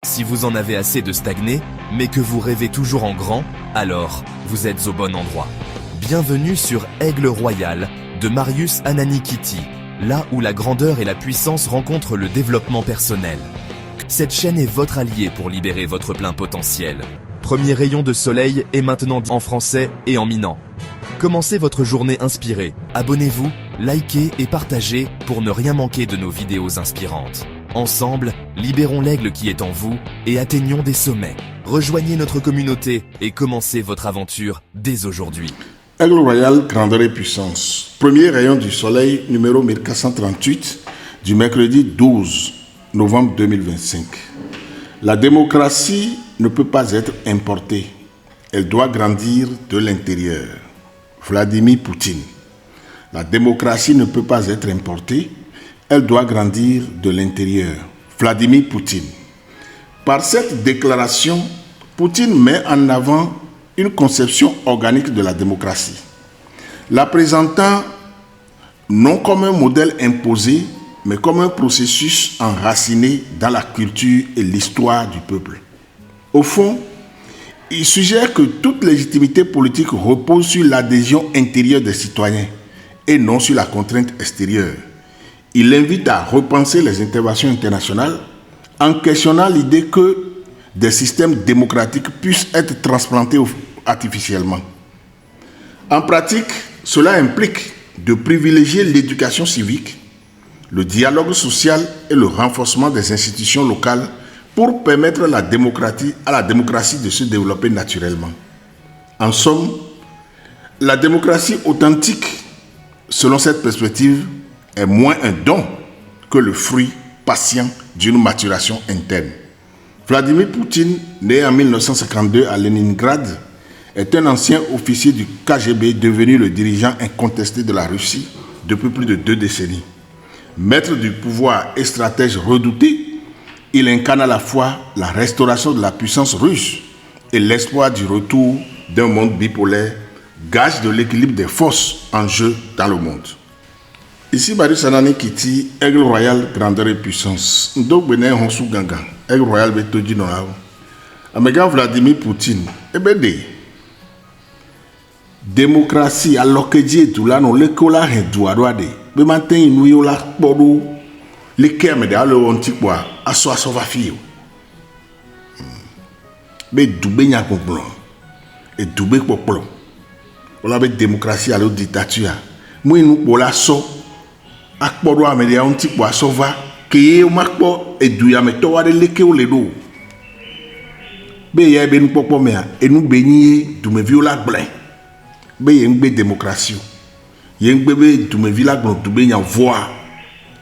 Si vous en avez assez de stagner, mais que vous rêvez toujours en grand, alors vous êtes au bon endroit. Bienvenue sur Aigle Royal de Marius Ananikiti, là où la grandeur et la puissance rencontrent le développement personnel. Cette chaîne est votre allié pour libérer votre plein potentiel. Premier rayon de soleil est maintenant en français et en minant. Commencez votre journée inspirée. Abonnez-vous, likez et partagez pour ne rien manquer de nos vidéos inspirantes. Ensemble, libérons l'aigle qui est en vous et atteignons des sommets. Rejoignez notre communauté et commencez votre aventure dès aujourd'hui. Aigle Royal, grandeur et puissance. Premier rayon du soleil, numéro 1438, du mercredi 12 novembre 2025. La démocratie ne peut pas être importée. Elle doit grandir de l'intérieur. Vladimir Poutine. La démocratie ne peut pas être importée. Elle doit grandir de l'intérieur. Vladimir Poutine. Par cette déclaration, Poutine met en avant une conception organique de la démocratie, la présentant non comme un modèle imposé, mais comme un processus enraciné dans la culture et l'histoire du peuple. Au fond, il suggère que toute légitimité politique repose sur l'adhésion intérieure des citoyens et non sur la contrainte extérieure. Il invite à repenser les interventions internationales en questionnant l'idée que des systèmes démocratiques puissent être transplantés artificiellement. En pratique, cela implique de privilégier l'éducation civique, le dialogue social et le renforcement des institutions locales pour permettre à la démocratie de se développer naturellement. En somme, la démocratie authentique, selon cette perspective, est moins un don que le fruit patient d'une maturation interne. Vladimir Poutine, né en 1952 à Leningrad, est un ancien officier du KGB devenu le dirigeant incontesté de la Russie depuis plus de 2 décennies. Maître du pouvoir et stratège redouté, il incarne à la fois la restauration de la puissance russe et l'espoir du retour d'un monde bipolaire, gage de l'équilibre des forces en jeu dans le monde. Ici Marius Ananikiti, Aigle Royal, grandeur et puissance. Donc Benin Honsu Ganga, Aigle Royal Betoji Nolao. Améga Vladimir Poutine, ebede. Démocratie alors que Dieu tout là non l'écola hedouadoade. Be matin inuyo la podo. Le keme de alo ontikwa aso aso va fio. Be dube nya koklo. Et dube koklo. On a be démocratie alors dictature. Moi nous pour la so akpɔɖo ameɖia ŋuti kpo asɔ va ke makpɔ eduyametɔ aɖe leke wo le ɖo be ya be nukpɔkpɔ mea enugbe nyi dumeviwo la gblẽ be ye ŋugbe démocratie ye ŋugbe be dumevi la gblɔ dugbe nya voa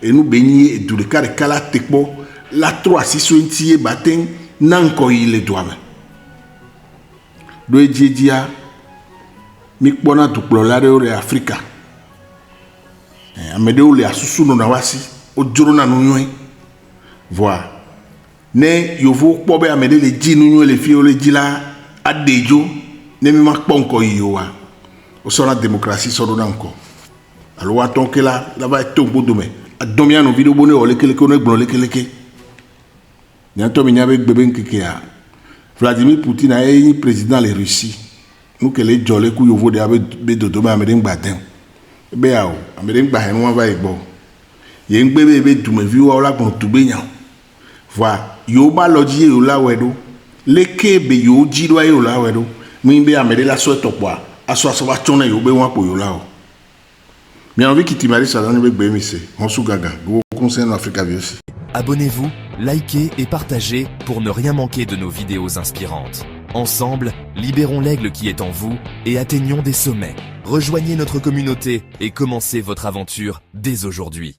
enugbe nyi edu ɖeka la te kpɔ la trɔ asi so ŋuti ye bate na ŋkɔ yi le dua me ɖo edzia mi kpɔna dukplɔla aɖewo le Afrika. Ameɖewo le asusu nɔna wasi wodzro na nunyɔe voa ne yovo kpɔ be ameɖe le dzi nunyɔe le fi le dzi la aɖe dzo ne mi ma kpɔ ŋkɔ yi oa wosɔna démocratie sɔ ɖo na ŋkɔ alo woatɔ ke la va to gbodo me adɔ mia nɔvi ɖewo ne wɔ lekeleke ne gblɔ lekeleke nyatɔ mi nya be gbe be ŋkekea Vladimir Poutine aye nyi président le Russie nu ke le dzɔ le ku yovo ɖe be dodo me ameɖe ŋgba de be yawo ameɖe ŋgba he nua va yi gbɔ ye ŋgbe be dumeviwo la gbɔn tugbe nya voa yewo ba lɔ dzi ye yewo la wɔe ɖo leke be yewo dzi ɖoa ye yewo la wɔe ɖo mi be ameɖe la sɔ etɔ kpoa asɔ va tsɔ na yewo be woakpo yewo la o mianɔvi kiti Marius Ananikiti be gbe mi se Honsu Gaga go concerne Africa aussi. Abonnez-vous, likez et partagez pour ne rien manquer de nos vidéos inspirantes. Ensemble, libérons l'aigle qui est en vous et atteignons des sommets. Rejoignez notre communauté et commencez votre aventure dès aujourd'hui.